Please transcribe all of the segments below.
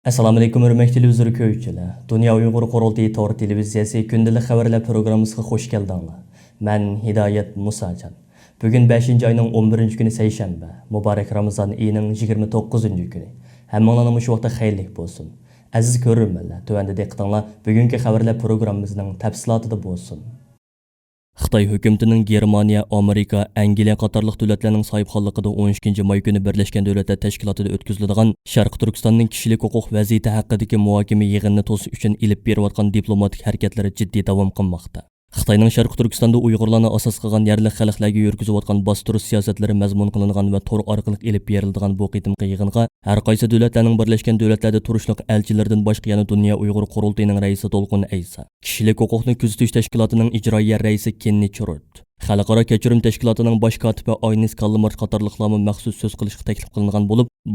Assalomu alaykum hurmatli televizor ko'ruvchilar. Dunyo Uyg'ur qurultiyi to'g'ri televiziyasi kundalik xabarlar programmasiga xush keldinglar. Men Hidoyat Musajon. Bugun 5-oyning 11-kuni seshanba, muborak Ramazon oyining 29-kuni. Hammanglarning shu vaqtda xayrlik bo'lsin. Aziz ko'ruvchilar, tuvanda diqqatinglar bugungi xabarlar programmamizning tafsilotida bo'lsin. Xitoy hukumatining Germaniya, Amerika, Angliya qatorliq davlatlarning sohibxonligida 12-may kuni Birlashgan Davlatlar Tashkilotida o'tkaziladigan Sharq Turkistonning kishilik huquq vaziyati haqidagi muhokama yig'inini to'sish uchun ilib berayotgan diplomatik harakatlari jiddiy davom qilmoqda. Xitoyning Sharq Turkistonda Uyg'urlarni asos qilgan yerli xalqlarga yurgizayotgan bostirish siyosatlari mazmun qilingan va tor orqali ilib beriladigan bu qitimqi yig'inga har qaysi davlatlarning Birlashgan Davlatlarda turishliq elchilaridan boshqa yana Dunyo Uyg'ur qurultiyining raisi To'lqin Aysa, kishilik huquqni kuzatish tashkilotining ijroiya raisi Kenni Churut, Xalqaro kechirim tashkilotining bosh kotibi Aynis Kallamart qatorliqlarni maxsus so'z qilishga taklif qilingan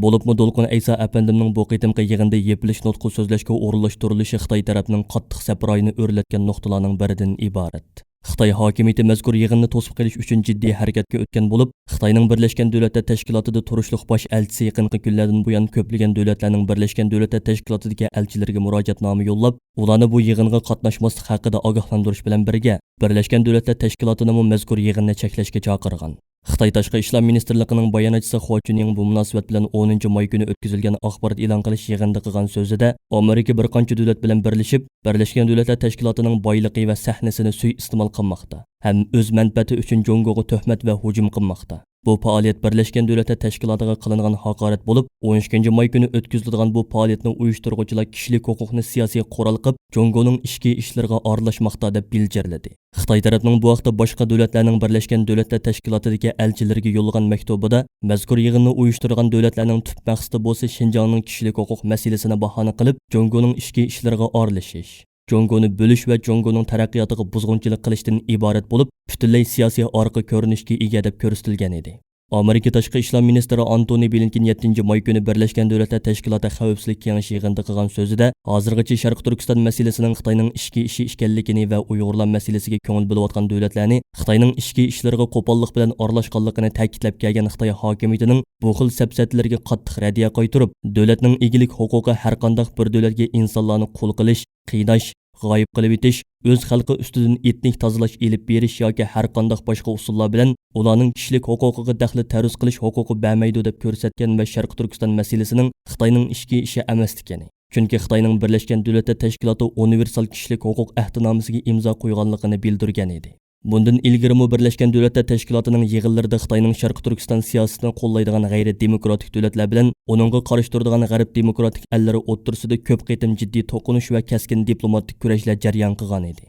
bo'libmi To'lqin Aysa apandimning bu qitimqi yig'inda yepilish nutqi so'zlashga o'rinlashtirilishi Xitoy tarafining qattiq saproyini o'rlatgan nuqtalarning biridan iborat. Xitoy hokimiyati mazkur yig'inni to'sib qilish uchun jiddiy harakatga o'tgan bo'lib, Xitoyning Birlashgan Davlatlar Tashkilotida turishliq bosh elchisi yaqinqi kunlardan buyon ko'plagan davlatlarning Birlashgan Davlatlar Tashkilotidagi elchilariga murojaatnoma yo'llab, ularni bu yig'inga qatnashmaslik haqida ogohlantirish bilan birga Birlashgan Davlatlar Tashkilotini mazkur yig'inni cheklashga chaqirgan. Xitoy Tashqi ishlar ministrligining bayonotchisi Xo Chuning bu munosabat bilan 10-may kuni o'tkazilgan axborot e'lon qilish yig'inida qilgan so'zida, Amerika bir qancha davlat bilan birlashib, Birlashgan Davlatlar Tashkilotining boyligi va sahnasini suiiste'mol qilmoqda, ham o'z manfaati uchun Jongoga tuhmat va hujum qilmoqda. Bu faoliyat Birlashgan Davlatlar Tashkilotiga qilingan haqorat bo'lib, 12-may kuni o'tkaziladigan bu faoliyatni uyushtiruvchilar kishilik huquqni siyosiy qurol qilib, Jongoning ichki ishlariga aralashmoqda deb bildirdi. Xitoy tarafining bu vaqtda boshqa davlatlarning Birlashgan Davlatlar Tashkilotidagi elchilariga yo'llagan maktubida mazkur yig'inni uyushtirgan davlatlarning tub maqsadi bo'lsa Xinjiangning kishilik huquq masalasini bahona qilib, Jongoning ichki ishlariga aralashish, Jongoni bo'lish va Jongoning taraqqiyotiga buzg'unchilik qilishdan iborat bo'lib, butunlay siyosiy orqa ko'rinishga ega deb ko'rsatilgan edi. Amerika tashqi ishlar ministri Antony Blinken 7-may kuni Birlashgan Davlatlar Tashkiloti xavfsizlik kengashi yig'inida qilgan so'zida, hozirgacha Sharq Turkiston masalasining Xitoyning ichki ishi ekanligini va Uyg'urlar masalasiga ko'ngil bo'layotgan davlatlarni Xitoyning ichki ishlariga qo'pollik bilan aralashganligini ta'kidlab kelgan Xitoy hokimiyatining bu xil sapsatlarga qattiq raddiya qaytarib, davlatning egilik huquqi har qanday bir davlatga insonlarni qul qilish, qiynash, g'oyib qilib etish, o'z xalqi ustidan etnik tozalash elib berish yoki har qanday boshqa usullar bilan ularning kishilik huquqiga daxli taruz qilish huquqi bermaydi deb ko'rsatgan va Sharq Turkiston masalasining Xitoyning ichki ishi emasligini. Chunki Xitoyning Birlashgan Davlatlar Tashkiloti universal kishilik huquq ahdnomasiga imzo qo'yganligini bildirgan edi. Bundan ilgari Birlashgan Davlatlar Tashkilotining yig'inlarida Xitoyning Sharq Turkiston siyosatini qo'llaydigan g'ayri-demokratik davlatlar bilan uningga qarshi turadigan g'arb demokratik ellari o'rtasida ko'p qitim jiddiy to'qinish va kaskin diplomatik kurashlar jarayon qilgan edi.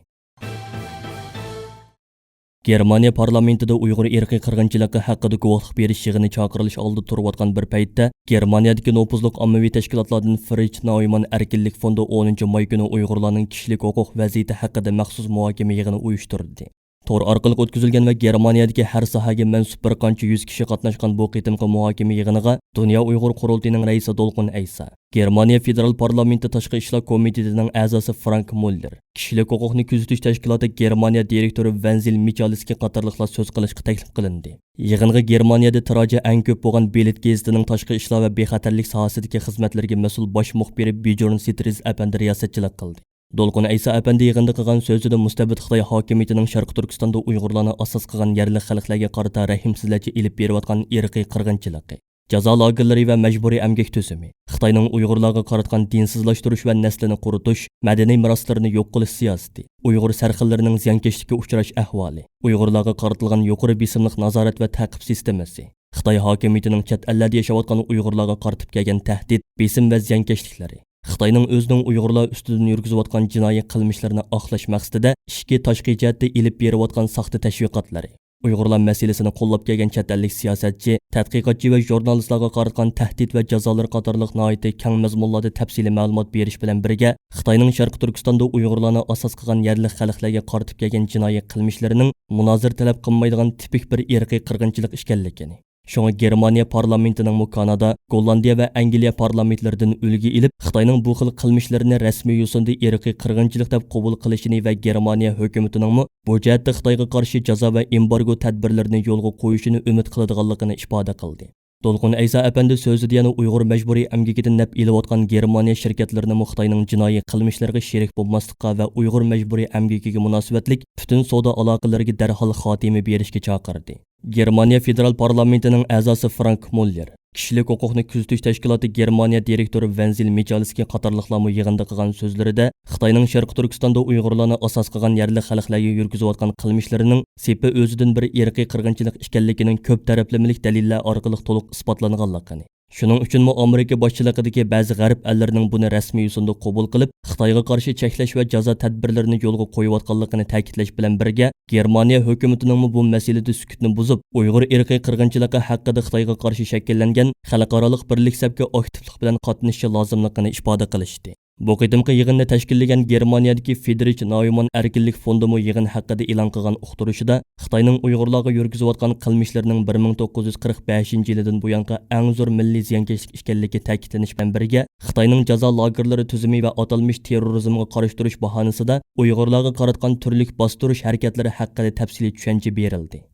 Germaniya parlamentida Uyg'ur irqiy qirg'inchiligi haqida guvohlik berish yig'ini chaqirilish oldida turayotgan bir paytda Germaniyadagi nopuzliq ommaviy tashkilotlardan Friedrich Naumann erkinlik fondi 10-may kuni Uyg'urlarning kishilik huquq vaziyati haqida maxsus muhokama yig'ini uyushtirdi. Tor orqali o'tkazilgan va Germaniyadagi har sohaga mansub bir qancha 100 kishi qatnashgan bu qitimqi muhokama yig'iniga Dunyo Uyg'ur qurultiyining raisi To'lqin Aysa, Germaniya Federal parlamenti tashqi ishlar komitetining a'zosi Frank Muller, kishilik huquqni kuzatish tashkiloti Germaniya direktori Vanzil Michaliski qatorliqlar so'z qilishga taklif qilindi. Yig'inga Germaniyada tiraji eng ko'p bo'lgan Bild gazetining tashqi ishlar va bexatarlik sohasidagi xizmatlarga mas'ul bosh muxbiri Bjorn Sitriz apandi riyosatchilik qildi. To'lqin Aysa apandi yig'inda qilgan so'zida mustabid Xitoy hokimiyatining Sharq Turkistonda Uyg'urlarni asos qilgan yerli xalqlarga qarata rahimsizlarcha ilib berayotgan irqiy qirg'inchiligi, jazo lagerlari va majburiy emgak to'simi, Xitoyning Uyg'urlarga qaratgan dinsizlashtirish va naslini quritish, madaniy meroslarini yo'q qilish siyosati, Uyg'ur sarxillarining ziyonkashlikka uchrash ahvoli, Uyg'urlarga qaratilgan yuqori besimliq nazorat va ta'qib sistemasi, Xitoy hokimiyatining chet ellarda yashayotgan Uyg'urlarga qaratib kelgan tahdid, besim va ziyonkashliklari, Xitoyning o'zining Uyg'urlar ustidan yurgizayotgan jinoiy qilmishlarini oqlash maqsadida ishki tashqi jihatda ilib berayotgan saxta tashviqotlari, Uyg'urlar masalasini qo'llab kelgan chet ellik siyosatchi, tadqiqotchi va jurnalistlarga qaratgan tahdid va jazolar qatorliq nihoyatda keng mazmunlarda tafsiliy ma'lumot berish bilan birga Xitoyning Sharq Turkistonda Uyg'urlarni asos qilgan yerli xalqlarga qaratib kelgan jinoiy qilmishlarining munozir talab qilmaydigan tipik bir irqiy qirg'inchilik ekanligini, Şoňa Germaniya parlamentinin Kanada, Gollandiya ve Angliya parlamentlerinden ulgi ilip, Xitayning bu xil qilmishlarini rasmiy yo'sinda irqiy qirg'inchilik deb qabul qilishini va Germaniya hukumatining bu jihatda Xitoyga qarshi jazo va embargo tadbirlarini yo'lga qo'yishini umid qiladiganligini ifoda qildi. Dolqun Aysa әпәнді сөзіде yana Uyg'ur мәжбүри əmgəkidən nəp eləyotqan Germaniya şirkətlərini Xitayning jinoiy qilmishlariga sherik bo'lmaslikqa va Uyg'ur мәжбүri əmgəkiga munosabatlik bütün savdo aloqalariga darhol xotima berishga chaqirdi. Germaniya federal parlamentining a'zosi Frank Muller, kishilik huquqni kuzatish tashkiloti Germaniya direktori Wenzil Michalski qatorliqlar yig'inda qilgan so'zlarida Xitoyning Sharq Turkistonda Uyg'urlarni asos qilgan yerli xalqlarga yurgizayotgan qilmishlarining sepi o'zidan bir irqiy qirg'inchilik ekanligining ko'p taraflamalik dalillar orqali to'liq isbotlanganligini. Shuning uchun Amerika boshchiligidagi ba'zi g'arb ellarining buni rasmiy yo'sinda qabul qilib, Xitoyga qarshi cheklash va jazo tadbirlarini yo'lga qo'yayotganligini ta'kidlash bilan birga, Germaniya hukumatining bu masalada sukutni buzib, Uyg'ur irqiy qirg'inchiligi haqida Xitoyga qarshi shakllangan xalqaro birlik sabki aktivlik bilan qatnashishi lozimligini ifoda qilishdi. Bu qitimqi yig'inni tashkillangan Germaniyadagi Friedrich Naumann erkinlik fondi yig'in haqida e'lon qilgan uqtirishida Xitoyning Uyg'urlarga yurgizayotgan qilmishlarining 1945-yildan buyangi eng zo'r milliy ziyonkashlik ekanligi ta'kidlanish bilan birga, Xitoyning jazo lagerlari tuzumi va atalmish terrorizmga qarshi turish bahonasida Uyg'urlarga qaratgan turli bostirish harakatlari haqida tafsiliy tushuncha berildi.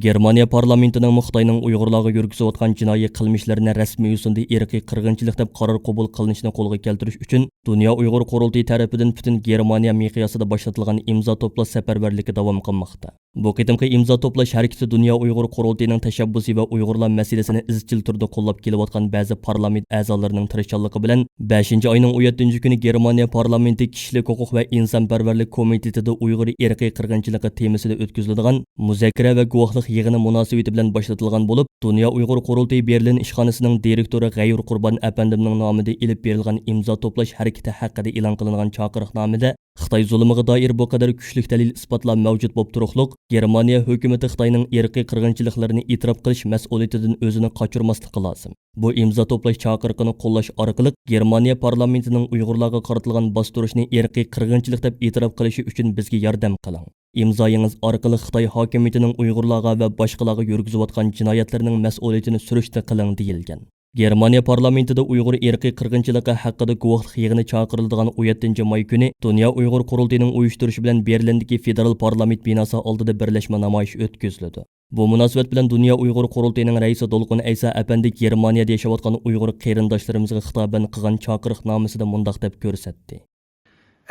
Germaniya parlamentining Xitoyning Uyg'urlarga yurgizayotgan jinoiy qilmishlarini rasmiy yo'sinda irqiy qirg'inchilik deb qaror qabul qilinishini qo'lga keltirish uchun Dunyo Uyg'ur qurultiyi tarafidan butun Germaniya miqyosida boshlatilgan imzo to'plash safarbarligi davom qilmoqda. Bu qitimqi imzo to'plash harakati Dunyo Uyg'ur qurultiyining tashabbusi va Uyg'urlar masalasini izchil turda qo'llab kelayotgan ba'zi parlament a'zolarining tirishchanligi bilan 5-oyning 17-kuni Germaniya parlamenti kishilik huquq va insonparvarlik komitetida Uyg'ur irqiy qirg'inchiligi temasida o'tkaziladigan muzokara va guvohlik yig'ini munosabati bilan boshlatilgan bo'lib, Dunyo Uyg'ur qurultiyi Berlin ishxonasining direktori G'ayur Qurbon apandimning nomida ilib berilgan imzo to'plash harakati haqida e'lon qilingan chaqiriqnomada Xitoy zulmiga doir bu qadar kuchli dalil isbotlar mavjud bo'lib turibliq, Germaniya hukumati Xitoyning irqiy qirg'inchiliklarini e'tirof qilish mas'uliyatidan o'zini qochirmasligi lozim. Bu imzo to'plash chaqiriqini qo'llash orqali Germaniya parlamentining Uyg'urlarga qaratilgan bostirishni irqiy qirg'inchilik deb e'tirof qilishi uchun bizga yordam qiling. İmzoyingiz orqali Xitoy hokimiyatining Uyg'urlarga va boshqalarga yurgizayotgan jinoyatlarining mas'uliyatini surishti qiling deyilgan. Germaniya parlamentida Uyg'ur irqiy qirg'inchiligi haqida guvohlik yig'ini chaqiriladigan 17-may kuni Dunyo Uyg'ur qurultiyining uyushtirishi bilan Berlindagi federal parlament binosi oldida birlashma namoyish o'tkazildi. Bu munosabat bilan Dunyo Uyg'ur qurultiyining raisi Dolqun Aysa apandi Germaniyada yashayotgan Uyg'ur qarindoshlarimizga xitoban qilgan chaqiriqnomasida mundaq deb ko'rsatdi.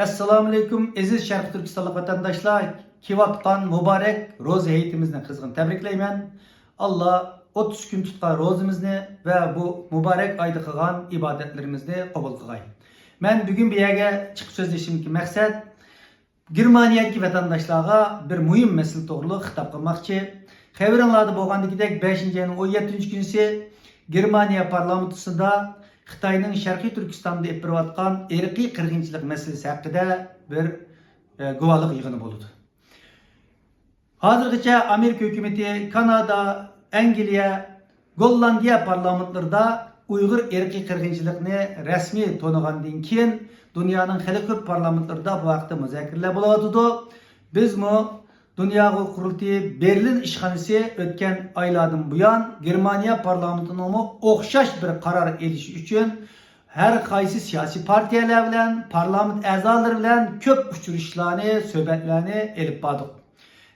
Assalomu alaykum aziz Sharq Turkistonlik vatandaşlar. Kivatqan mübarek roza heyetimizni qizg'in tabriklayman. Allah 30 kun tutgan rozimizni ve bu mübarek ayda qilgan ibadetlerimizni qabul qilgay. Men bugun bu yerga chiqib so'zlashimki maqsad Germaniyadagi vatandaşlarga bir muhim masala to'g'riliq xitob qilmoqchi. Xabaringlarda bo'lgandagidek 5-oyning 17-kunisi Germaniya parlamentisida Xitoyning Sharqiy Turkistonda epirayotgan irqiy qirg'inchilik masalasi haqida bir guvohlik yig'ini bo'ldi. Hozirgacha Amerika hukumati, Kanada, Angliya, Gollandiya parlamentlarida Uyg'ur irqiy qirg'inchilikni rasmiy to'nigandan keyin dunyoning xalq ko'p parlamentlarida bu vaqtda muzokaralar bo'layotdi. Bizmi Dunyo qurultiyi Berlin ishxonasi o'tgan oylardan buyon Germaniya parlamentining o'xshash bir qaror elish uchun her qaysi siyosiy partiyalar bilan, parlament a'zolari bilan ko'p uchrashishlarni, suhbatlarni elib bordik.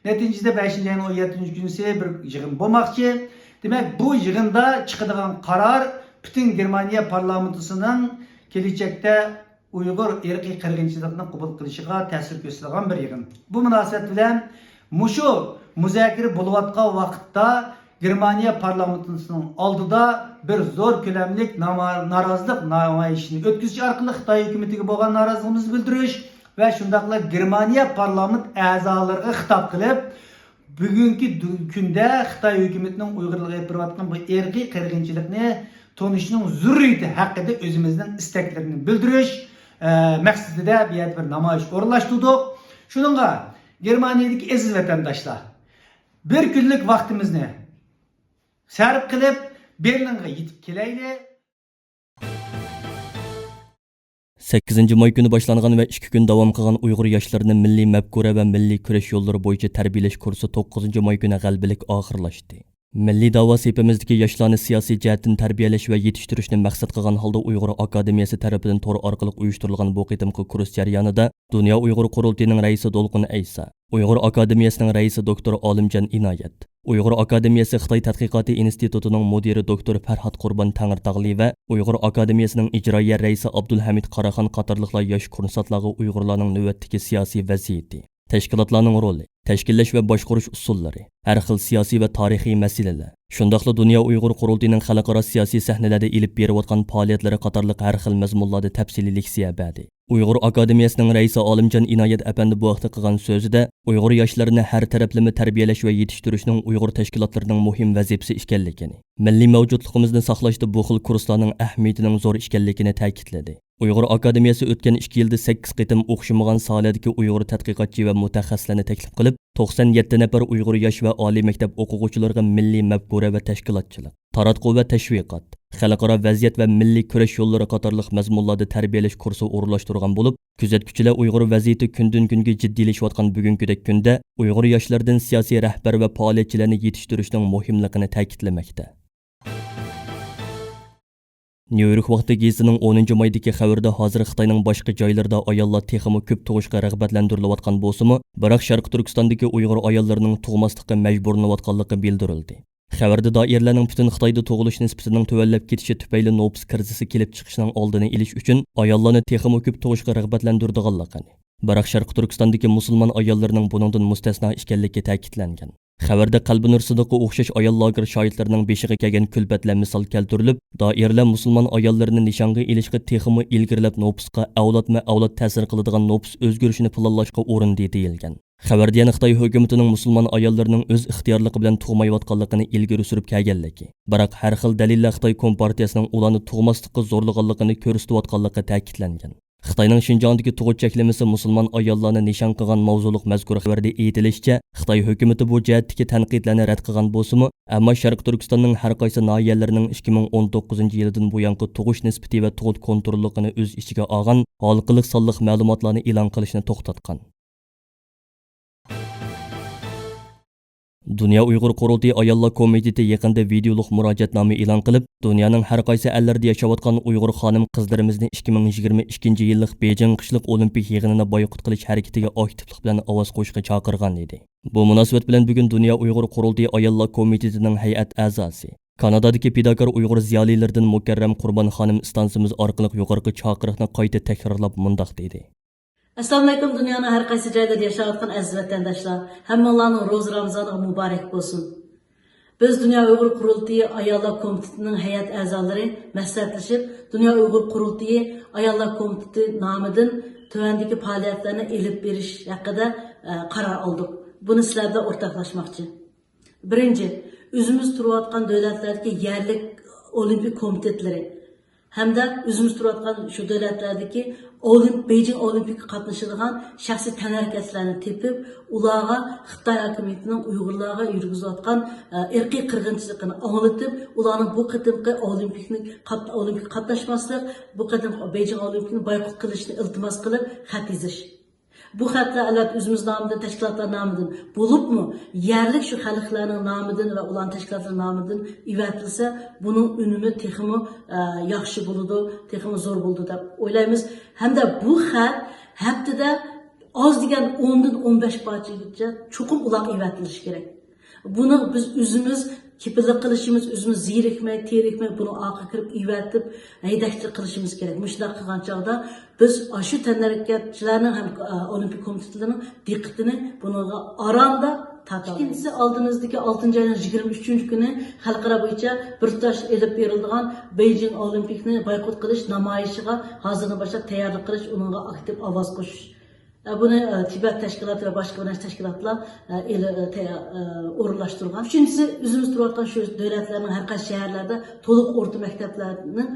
Neticede 5-oyning 17-kunisi bir yig'in bo'lmoqchi. Demak, bu yig'inda chiqadigan qaror bütün Germaniya parlamentisining kelajakda Uyg'ur irqiy qirg'inchilikni qabul qilishiga ta'sir ko'rsatadigan bir yig'in. Bu munosabat bilan mushu muzokara bo'layotgan vaqtda Germaniya parlamentisining oldida bir zo'r ko'lamlik norozilik namoyishini o'tkazish orqali Xitoy hukumatiga bo'lgan noroziligimizni bildirish ve shundaqla Germaniya parlament a'zolariga xitob qilib, bugungi kunda Xitoy hukumatining Uyg'urlarga epirayotgan bu irqiy qirg'inchilikni tonishning zurriyati haqida o'zimizning istaklarini bildirish maqsadida bu yerda bir namoyish o'rinlashtirdik. Shuningga Germaniyadagi aziz vatandoshlar, bir kunlik vaqtimizni sarf qilib Berlinga yetib kelaylik. 8-may kuni boshlangan ve 2 kun davom qilgan Uyg'ur yoshlarini milliy mafkura va milliy kurash yo'llari bo'yicha tarbiyalash kursi 9-may kuni g'albilik oxirlashdi. Milliy da'vo sepimizdagi yoshlarni siyosiy jihatdan tarbiyalash va yetishtirishni maqsad qilgan holda Uyg'ur akademiyasi tarafidan to'r orqali uyushtirilgan bu qitimqi kurs jarayonida Dunyo Uyg'ur qurultiyining raisi Dolqun Aysa, Uyg'ur akademiyasining raisi doktor Olimjon Inoyat, Uyg'ur Akademiyasi Xitoy tadqiqoti institutining mudiri doktor Farhod Qurbon Tangirtog'li va Uyg'ur Akademiyasining ijroiya raisi Abdulhamid Qaraxon qatorliqlar yosh kursantlarga Uyg'urlarning navbatdagi siyosiy vaziyati, tashkilotlarning roli, tashkillash va boshqarish usullari, har xil siyosiy va tarixiy masalalar, shundaqla Dunyo Uyg'ur qurultiyining xalqaro siyosiy sahnalarda ilib berayotgan faoliyatlari qatorliq har xil mazmunlarda tafsiliy leksiya berdi. Uyg'ur Akademiyasining raisi Olimjon Inoyat apandi bu vaqtda qilgan so'zida Uyg'ur yoshlarini har taraflama tarbiyalash va yetishtirishning Uyg'ur tashkilotlarining muhim vazifasi ekanligini, milliy mavjudligimizni saqlashda bu xil kurslarning ahamiyatining zo'r ekanligini ta'kidladi. Uyg'ur Akademiyasi o'tgan 2 yilda 8 qitim o'xshamagan sohalardagi Uyg'ur tadqiqotchi va mutaxassislarni taklif qilib, 97 nafar Uyg'ur yosh va oliy maktab o'quvchilariga milliy mafkura va tashkilotchilik, taratquv va tashviqot, xalqaro vaziyat va milliy kurash yo'llari qatorliq mazmunlarda tarbiyalash kursi o'rinlashtirgan bo'lib, kuzatuvchilar Uyg'ur vaziyati kundan kunga jiddiylashayotgan bugungidek kunda Uyg'ur yoshlaridan siyosiy rahbar va faoliyatchilarni yetishtirishning muhimligini ta'kidlamoqda. Nyu-York vaqti gazetining 10 maydagi xabarda hozir Xitoyning boshqa joylarida ayollar texmi ko'p tug'ishga rag'batlantirilayotgan bo'lsa-mu, biroq Sharq Turkistondagi Uyg'ur ayollarining tug'maslikka majburlanayotganligi bildirildi. Xabarda doiralarning butun Xitoyda tug'ilish nisbatining tuvallab ketishi tufayli nopus krizisi kelib chiqishining oldini olish uchun ayollarni texmi ko'p tug'ishga rag'batlantiradiganligini, biroq Sharq Turkistondagi musulmon ayollarining buningdan mustasno ekanligi ta'kidlangan. Xabarda Qalbi Nur Sidiqqa o'xshash ayol lager shoirlarining beshiga kelgan kulbatlar misol keltirilib, doiralar musulmon ayollarini nishonga ilishga texmi ilgirlab nopusga avlod ta'sir qiladigan nopus o'zgarishini planlashga o'rindi deyilgan. Xabarda yana Xitoy hukumatining musulmon ayollarining o'z ixtiyorligi bilan tug'mayotganligini ilgari surib kelganligi, biroq har xil dalillar Xitoy Kompartiyasining ularni tug'maslikka zo'rlaganligini ko'rsatayotganligi ta'kidlangan. Xitoyning Xinjiangdagi tug'ut cheklamasi musulmon ayollarni nishon qilgan mavzuliq mazkur xabarda aytilishicha, Xitoy hukumati bu jihatdagi tanqidlarni rad qilgan bo'lsa-mu, ammo Sharq Turkistonning har qaysi nahiyalarining 2019-yildan buyangi tug'ish nisbati va tug'ut kontrolligini o'z ichiga olgan halqiliq sonliq ma'lumotlarni e'lon qilishni to'xtatgan. Dunyo Uyg'ur qurultiyi ayollar komiteti yaqinda videoliq murojaatnoma e'lon qilib, dunyoning har qaysi ellarda yashayotgan Uyg'ur xonim-qizlarimizni 2022-yillik Beijing qishliq olimpik yig'inini boyqut qilish harakatiga aktivlik bilan ovoz qo'shishga chaqirgan edi. Bu munosabat bilan bugun Dunyo Uyg'ur qurultiyi ayollar komitetining hay'at a'zosi, Kanadadagi pidakor Uyg'ur ziyolilaridan Mukarram Qurbon xonim istansiyamiz orqali yuqorqi chaqiriqni qayta takrorlab mundaq dedi. Assalomu alaykum, dunyoning har qaysi joyida yashayotgan aziz vatandoshlar, hammalarning ro'z Ramazoni muborak bo'lsin. Biz Dunyo Uyg'ur qurultiyi ayollar komitetining hay'at a'zolari maslahatlashib, Dunyo Uyg'ur qurultiyi ayollar komiteti nomidan tuvandagi faoliyatlarni elib berish haqida qaror oldik. Buni sizlarga o'rtoqlashmoqchi. Birinchi, o'zimiz turayotgan davlatlardagi yerlik olimpik komitetlari hamda o'zimiz turayotgan shu davlatlardagi Beijing olimpika qatnashadigan shaxsiy tanharakatlarni tepib, ularga Xitoy hukumatining Uyg'urlarga yurgizayotgan irqiy qirg'inchilikni anglatib, ularning bu qitimqi olimpik qatnashmaslik, bu qitim Beijing olimpikini boyqut qilishni iltimos qilib xat yozish. Bu xatlar albatta o'zimiz nomidan, tashkilotlar nomidan bo'libmi, yerlik shu xalqlarning nomidan va ularning tashkilotlar nomidan ivatilsa, buning unumi texmi yaxshi bo'ladi, texmi zo'r bo'ladi deb o'ylaymiz. Hamda bu xat haftada oz degan 10 dan 15 parchaga cho'qim ular ivatilishi kerak. Buni biz o'zimiz kepillik qilishimiz, o'zimiz zerikmay, terikmay buni orqa kirib ivatib, haydakchilik qilishimiz kerak. Mushlar qilgan chog'da biz shu tanharakatchilarning ham olimpik komitetlarining diqqatini bunga oranda tortamiz. Ikkinchisi, oldimizdagi 6-oyning 23-kuni xalqaro bo'yicha bir tutash elib berilgan Beijing olimpikni boyqut qilish namoyishiga hozirdan boshlab tayyorlik qilish, unga aktiv ovoz qo'shish. Buni Tibet tashkiloti va boshqa tashkilotlar o'rinlashtirgan. Uchinchisi, o'zimiz turayotgan shu davlatlarning har qaysi shaharlarda to'liq o'rta maktablarining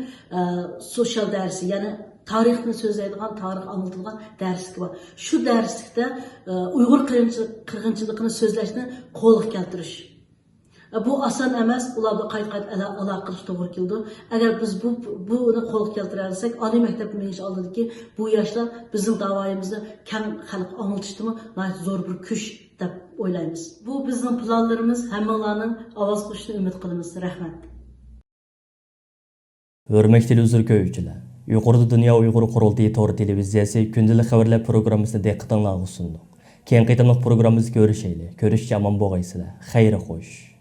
sotsial darsi, ya'ni tarixni so'zlaydigan, tarix anlatilgan darslik bor. Shu darslikda Uyg'ur qirg'inchiligini so'zlashni qo'lga keltirish. Bu oson emas, ularga qayt-qayt aloqa qilish to'g'ri keldi. Agar biz buni qo'lga keltira olsak, oliy maktabga menish oldidagi bu yoshlar bizning da'voyimizni keng xalq anglatishdimi, zo'r bir kuch deb o'ylaymiz. Bu bizning planlarimiz, hammalarning ovoz qo'shishini umid qilamiz. Rahmat. Hurmatli televizor ko'ruvchilar, yuqorida Dunyo Uyg'ur qurultiyi to'g'ri televiziyasi kundalik xabarlar programmasini diqqatingizga sundik. Keyin qitimliq programmamizda görüşeyli. Görüşçe aman boğaysılar. Xeyri xoş.